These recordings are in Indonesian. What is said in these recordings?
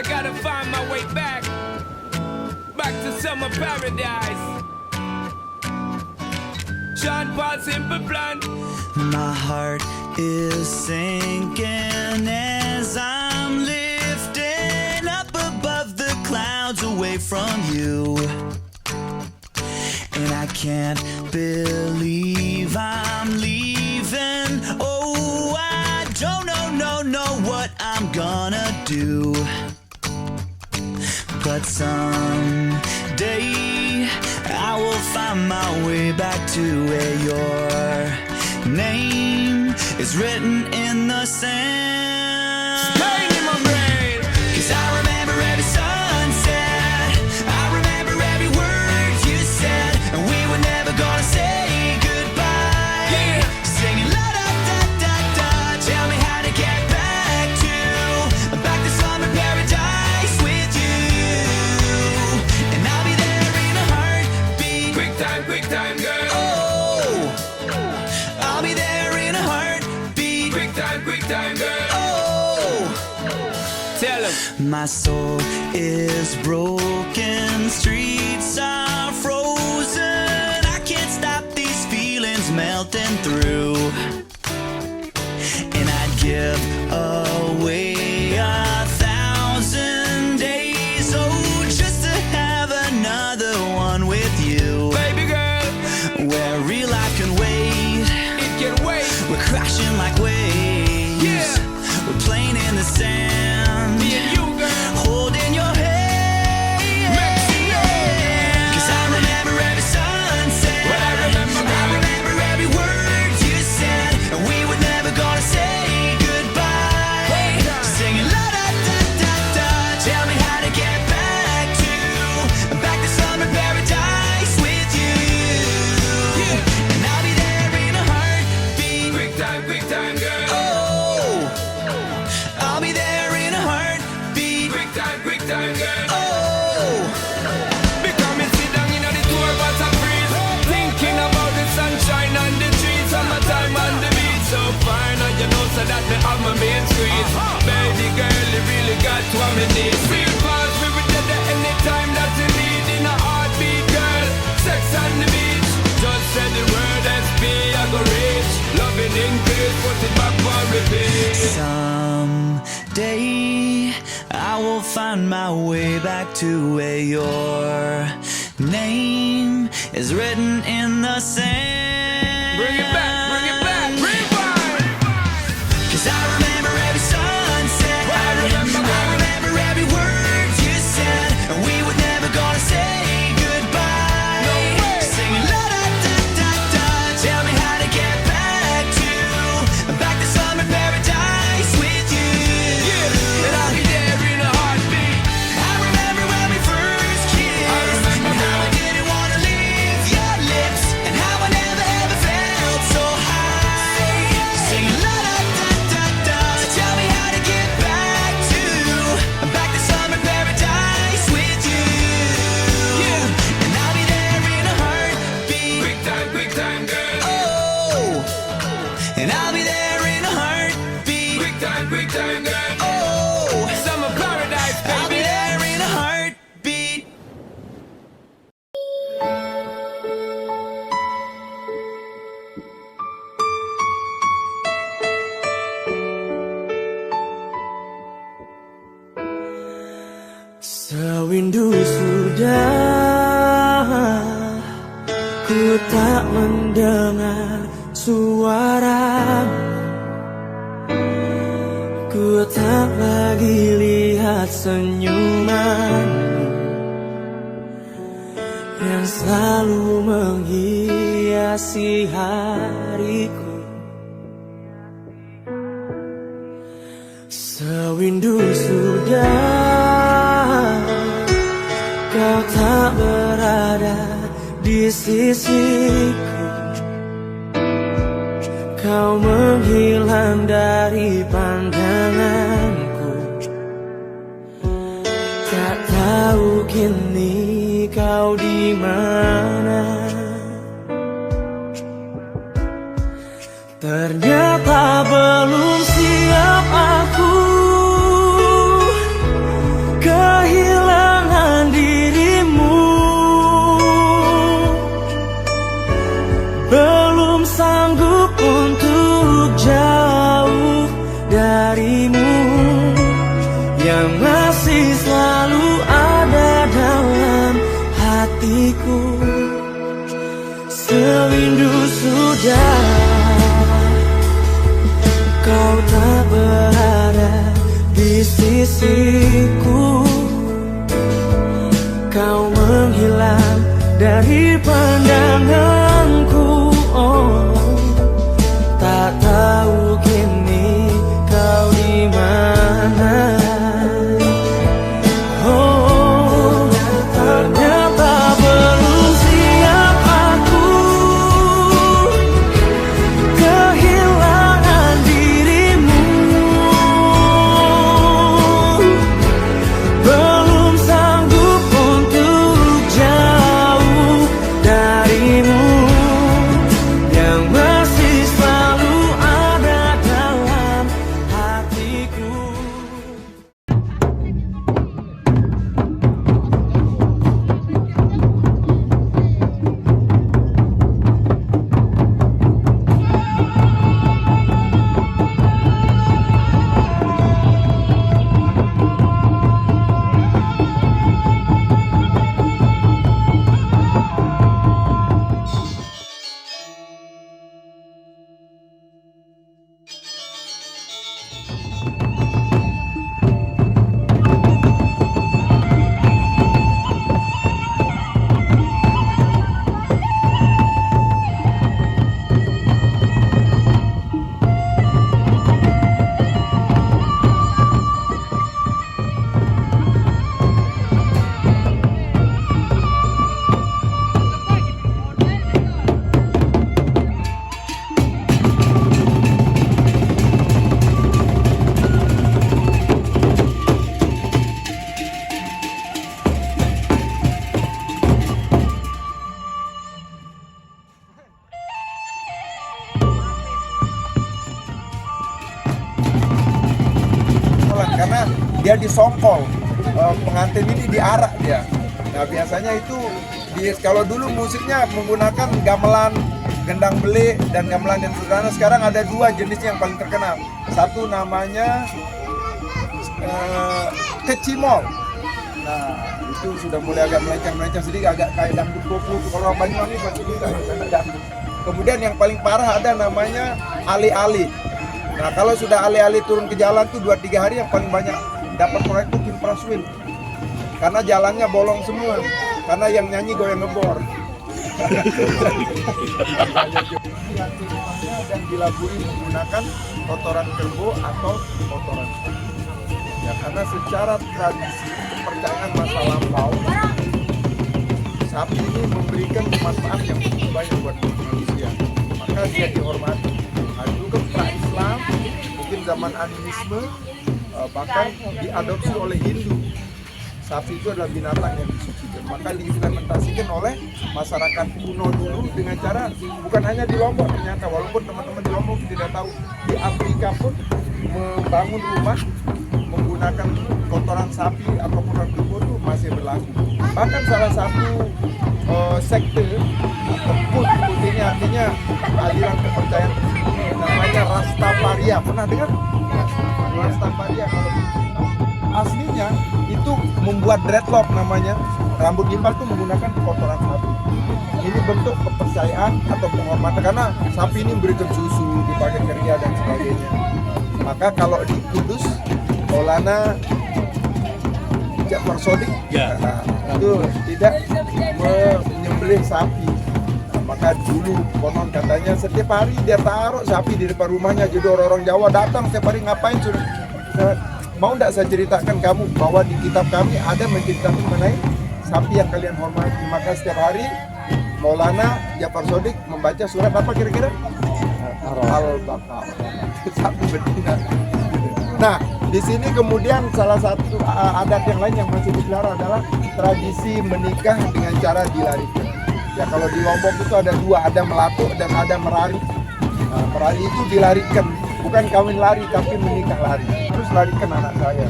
I gotta find my way back to summer paradise. Sean Paul, Simple Plan. My heart is sinking as I'm lifting up above the clouds away from you. And I can't believe I'm leaving. Oh, I don't know what I'm gonna do. But someday I will find my way back to where your name is written in the sand. Pain in my brain. 'Cause I remember every sunset, I remember every word you said, and we were never gonna say goodbye. Yeah. Singing la da da da da, tell me how to get back to summer paradise with you. And I'll be there in a heartbeat. Quick time, girl. Oh, I'll be there in a heartbeat. Quick time, girl. Oh, Tell him. my soul is broken, streets are frozen. I can't stop these feelings melting through. And I'd give away 1,000 days, oh, just to have another one with you. Baby girl, Where real life can wait, it can wait. we're crashing like waves. Yeah. We're playing in the sand, Me and you, girl. holding your hand. Mexico. 'Cause I remember every sunset, What I remember, girl. I remember every word you said, and we were never gonna say goodbye. Hold on. Singing la da da da da, tell me how to get back to summer paradise with you. Yeah. And I'll be there in a heartbeat. Quick time, girl. Oh, I'll be there in a heartbeat. Quick time, girl. Oh, Because me sit down in the tour bus and freeze, thinking about the sunshine and the trees, summertime on the beach. So fine, and you know so that me have my main squeeze. Baby girl, you really got to have me knees. Real fast, we will get there anytime that you need in a heartbeat, girl. Sex on the beach, just say the word SP, I go reach. Loving increase, put it back for repeat. someday I will find my way back to where your name is written in the sand. Bring it back, rewind. 'Cause I remember every sunset, What I remember, I remember every word you said, and we were never gonna say goodbye. No way. Singing la da da da da, tell me how to get back to summer paradise with you. Yeah, and I'll be there in a heartbeat. I remember when we first kissed, I remember, and how I girl. didn't wanna leave your lips, and how I never ever felt so high. Singing la da da da da, tell me how to get back to summer paradise with you. Yeah. And I'll be there in a heartbeat. Quick time, girl. Oh, and I'll be there in a heartbeat. Quick time, girl. Oh, Summer paradise, I'll be baby. there in a heartbeat. Sewindu sudah ku tak mendengar suaramu, ku tak lagi lihat senyumanmu yang selalu menghiasi hariku. Sewindu sudah kau tak berada di sisiku, kau menghilang dari pandanganku. Tak tahu kini kau di mana. Ternyata belum siap aku yang masih selalu ada dalam hatiku. Sewindu sudah kau tak berada di sisiku. Kau menghilang dari pandanganku. Oh, tak tahu kini kau di mana. Oh, ternyata belum siap aku kehilangan dirimu. Belum sanggup untuk jauh darimu, yang masih selalu ada dalam hatiku. Karena dia disongkol, pengantin ini diarak dia. Nah biasanya itu kalau dulu musiknya menggunakan gamelan, gendang beli dan gamelan yang sederhana. Sekarang ada dua jenis yang paling terkenal. Satu namanya kecimol. Nah itu sudah mulai agak melenceng sedikit, agak kayak dangdut koplo. Kalau Banyuwangi pasti kita dangdut. Kemudian yang paling parah ada namanya ali-ali. Nah kalau sudah alih-alih turun ke jalan tuh 2-3 hari yang paling banyak dapat proyek tuh Kim Praswin. Karena jalannya bolong semua. Karena yang nyanyi goyang ngebor. Dan dilaburi menggunakan kotoran kerbau atau kotoran sapi. Ya karena secara tradisi kepercayaan masa lampau, sapi ini memberikan manfaat yang cukup banyak buat manusia. Maka dia dihormati. Juga pra-Islam, mungkin zaman animisme, bahkan diadopsi oleh Hindu. Sapi itu adalah binatang yang disucikan. Maka diimplementasikan oleh masyarakat kuno dulu dengan cara bukan hanya di Lombok ternyata, walaupun teman-teman di Lombok tidak tahu, di Afrika pun membangun rumah menggunakan kotoran sapi atau kotoran kerbau itu masih berlaku. Bahkan salah satu sekte Put ini artinya aliran kepercayaan namanya Rastafaria. Pernah dengar? Rastafaria kalau aslinya itu membuat dreadlock namanya, rambut gimbal itu menggunakan kotoran sapi. Ini bentuk kepercayaan atau penghormatan karena sapi ini memberikan susu, dipakai kerja dan sebagainya. Maka kalau di Kudus, Maulana Ja'far Shadiq itu tidak menyembelih sapi. Maka dulu konon katanya setiap hari dia taruh sapi di depan rumahnya. Jadi orang-orang Jawa datang setiap hari ngapain sudah. Mau tidak saya ceritakan kamu bahwa di kitab kami ada menceritakan mengenai sapi yang kalian hormati. Maka setiap hari Maulana Ja'far Shadiq membaca surat apa kira-kira? Al-Baqarah. Sapi betina. Nah, di sini kemudian salah satu adat yang lain yang masih dipelihara adalah tradisi menikah dengan cara dilarikan. Ya kalau di Lombok itu ada dua, ada melatuk dan ada merari. Nah, merari itu dilarikan, bukan kawin lari tapi menikah lari. Terus larikan anak saya.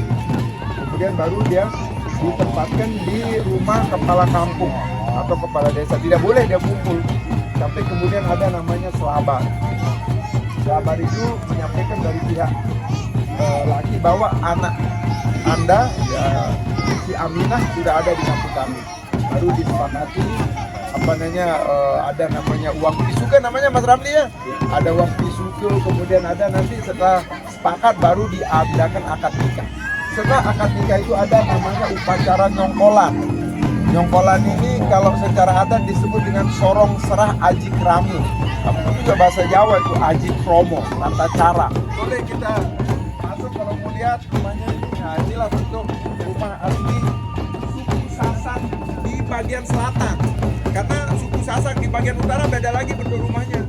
Kemudian baru dia ditempatkan di rumah kepala kampung atau kepala desa. Tidak boleh dia kumpul. Sampai kemudian ada namanya selabar. Selabar itu menyampaikan dari pihak laki bahwa anak Anda, ya, si Aminah sudah ada di kampung kami. Baru disepakati ada namanya uang pisuke namanya Mas Ramli ya. Ada uang pisuke, kemudian ada nanti setelah sepakat baru diadakan akad nikah. Setelah akad nikah itu ada namanya upacara nyongkolan. Nyongkolan ini kalau secara adat disebut dengan sorong serah aji kramu. Itu juga bahasa Jawa itu aji kromo, tata cara. Boleh kita masuk kalau mau lihat rumahnya ini. Nah, inilah bentuk rumah asli suku Sasak di bagian selatan. Karena suku Sasak di bagian utara beda lagi bentuk rumahnya.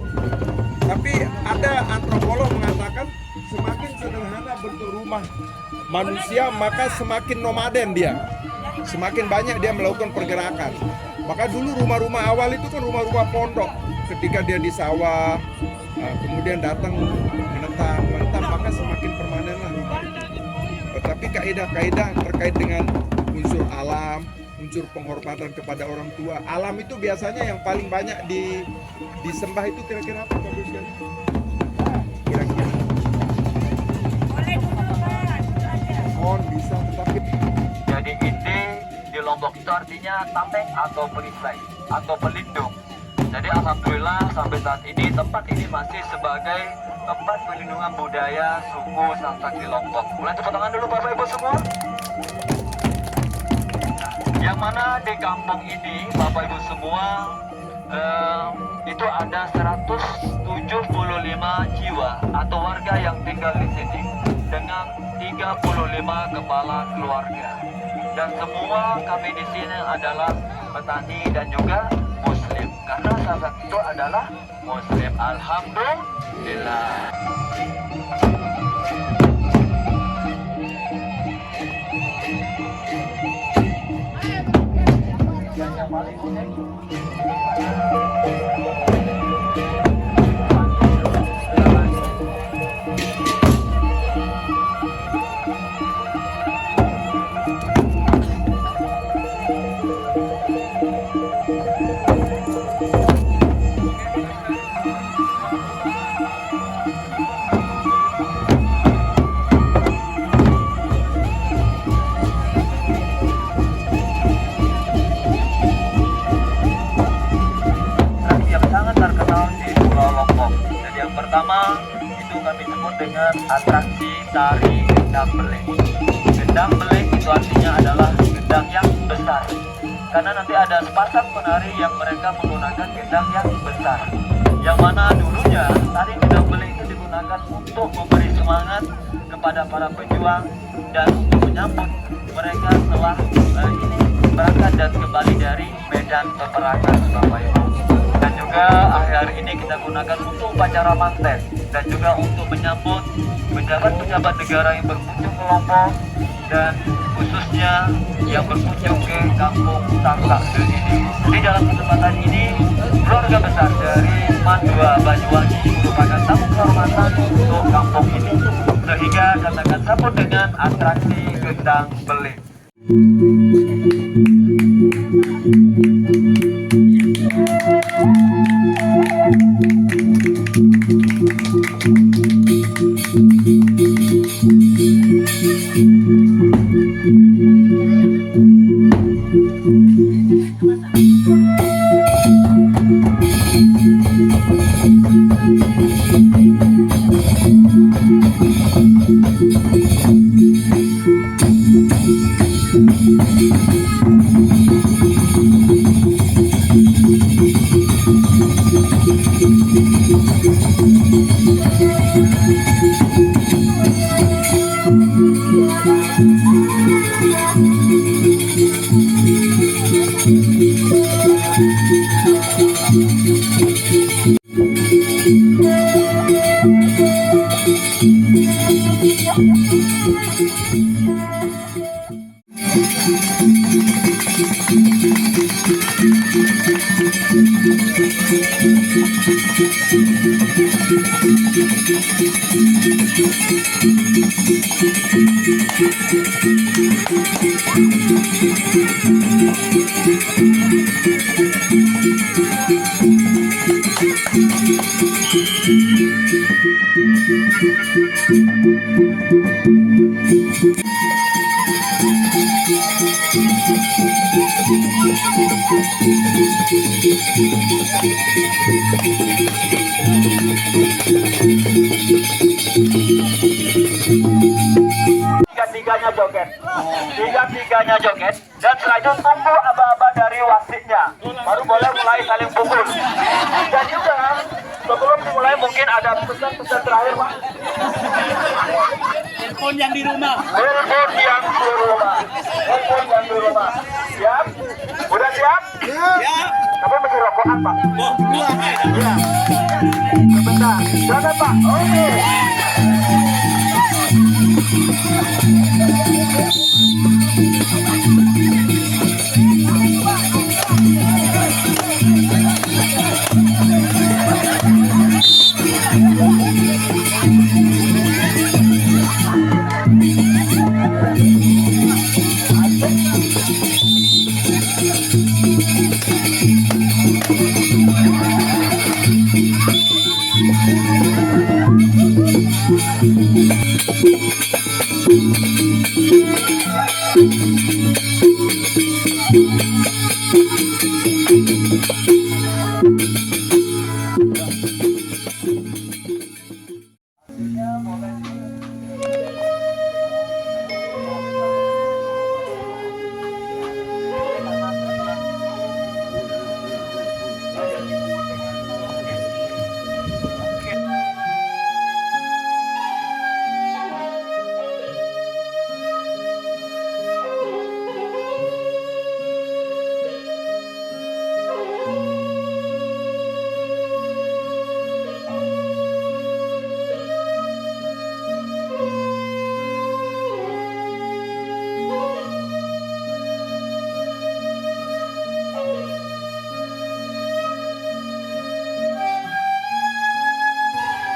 Tapi ada antropolog mengatakan semakin sederhana bentuk rumah manusia maka semakin nomaden dia. Semakin banyak dia melakukan pergerakan. Maka dulu rumah-rumah awal itu kan rumah-rumah pondok. Ketika dia di sawah, kemudian datang menetap, maka semakin permanen lah rumah itu. Tetapi kaidah-kaidah terkait dengan unsur alam, unsur penghormatan kepada orang tua. Alam itu biasanya yang paling banyak disembah itu kira-kira apa Pak Bos? Kira-kira. Mohon bisa tetapi. Jadi ini di Lombok itu artinya tameng atau perisai atau pelindung. Jadi alhamdulillah sampai saat ini tempat ini masih sebagai tempat perlindungan budaya suku Sasak di Lombok. Mulai tepuk tangan dulu Bapak Ibu semua. Yang mana di kampung ini Bapak Ibu semua itu ada 175 jiwa atau warga yang tinggal di sini dengan 35 kepala keluarga. Dan semua kami di sini adalah petani dan juga Muslim. Karena Sasak itu adalah Muslim. Alhamdulillah. Pertama itu kami sebut dengan atraksi tari gendang beling. Gendang beling itu artinya adalah gendang yang besar. Karena nanti ada sepasang penari yang mereka menggunakan gendang yang besar. Yang mana dulunya tari gendang beling itu digunakan untuk memberi semangat kepada para pejuang dan untuk menyambut mereka setelah ini berangkat dan kembali dari medan peperangan Bapak Ibu. Dan juga akhir ini kita gunakan untuk upacara manten dan juga untuk menyambut pejabat-pejabat negara yang berkunjung ke Lombok dan khususnya yang berkunjung ke kampung Sasak ini. Di dalam kesempatan ini keluarga besar dari Mandua Banyuwangi merupakan tamu kehormatan untuk kampung ini sehingga katakan sambut dengan atraksi gendang beling. Tiga-tiganya joget. Tiga-tiganya joget. Dan setelah itu tunggu aba-aba dari wasitnya. Baru boleh mulai saling pukul. Dan juga sebelum dimulai mungkin ada pesan-pesan terakhir, Pak. Telepon yang di rumah. Telepon yang di rumah. Telepon yang di rumah. Siap? Udah siap? Ya. Tapi masih rokokan, Pak. Oh, dua. Ya. Sebentar. Jangan, Pak. Oke.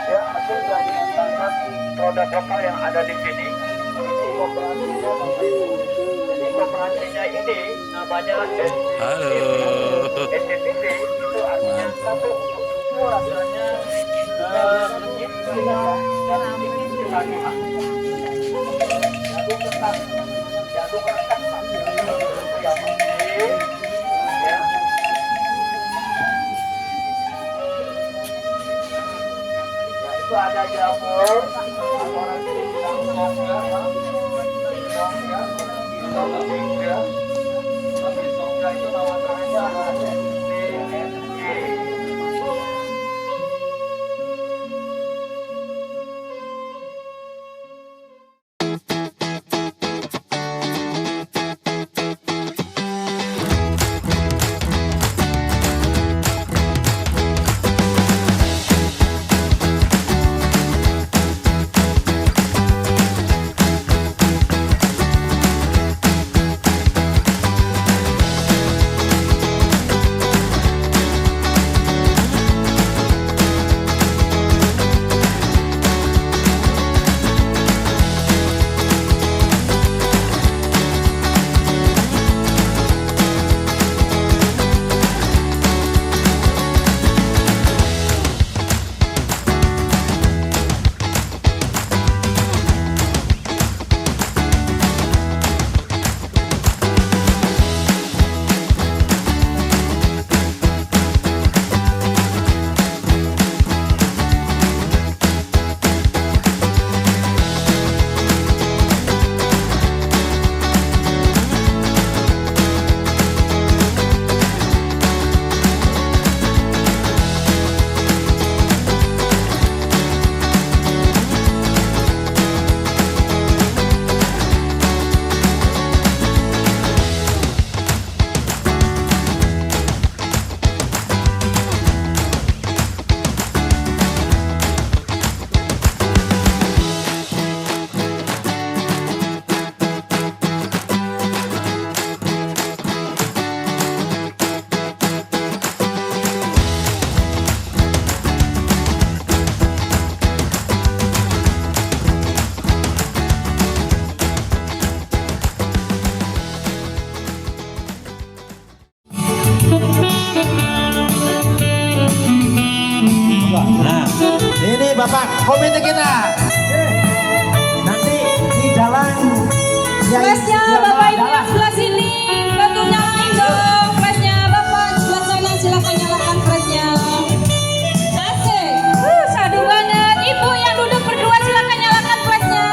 Ya, hasil dari tantangan produk lokal yang ada di sini. Ini kooperasinya, jadi kooperasinya ini namanya STTC. Itu artinya satu itu rasanya sedikit dan sedikit kesakitan. Jaduk ketat, jaduk rekat, Pak. Itu yang penting, ya. Itu ada jamur, orang ini bilang songga, songga, tapi songga itu nama kerja DSG. Nah, ini Bapak komite kita. Nanti di jalan Flashnya Bapak Ibu yang sebelah sini, bantu nyalain dong flashnya. Bapak sebelah sana silakan nyalakan flashnya. Asik, sadu banget. Ibu yang duduk berdua silakan nyalakan flashnya.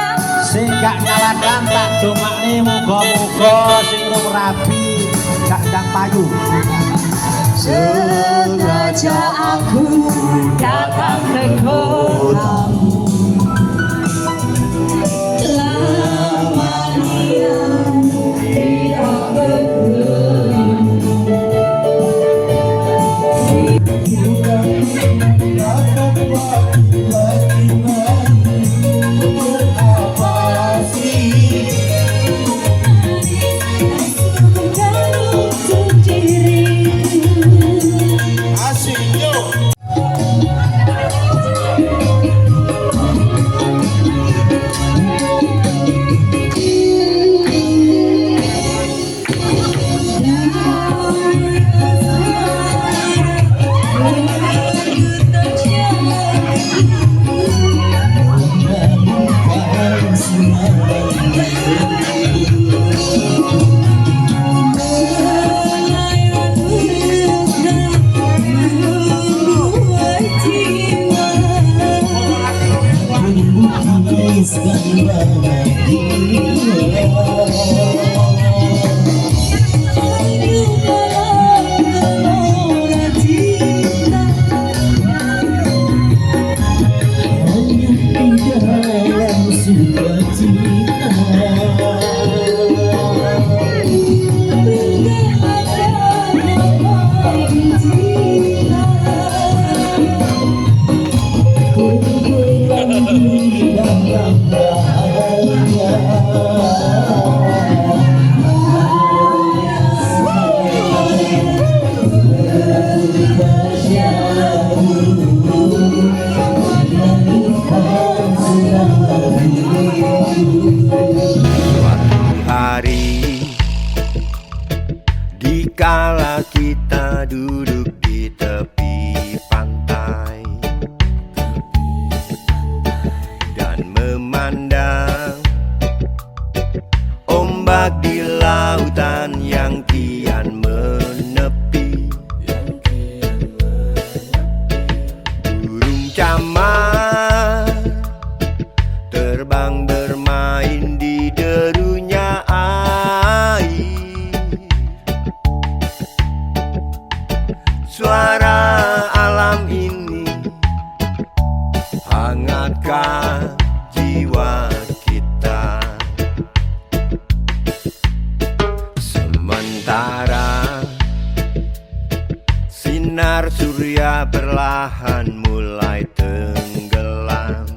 Sing gak nyalakan tak dongakne muga-muga sing rung rabi gak ndang payu. Sengaja aku datang ke kotamu, lama diam tidak bergerak. Dikala kita duduk di tepi pantai dan memandang ombak di lautan yang kian menepi, burung camar terbang bermain di derunya air. Suara alam ini hangatkan jiwa kita, sementara sinar surya perlahan mulai tenggelam.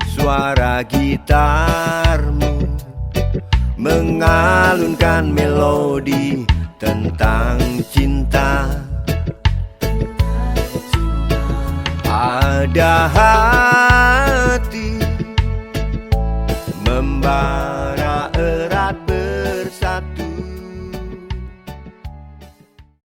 Suara gitarmu mengalunkan melodi tentang cinta. Ada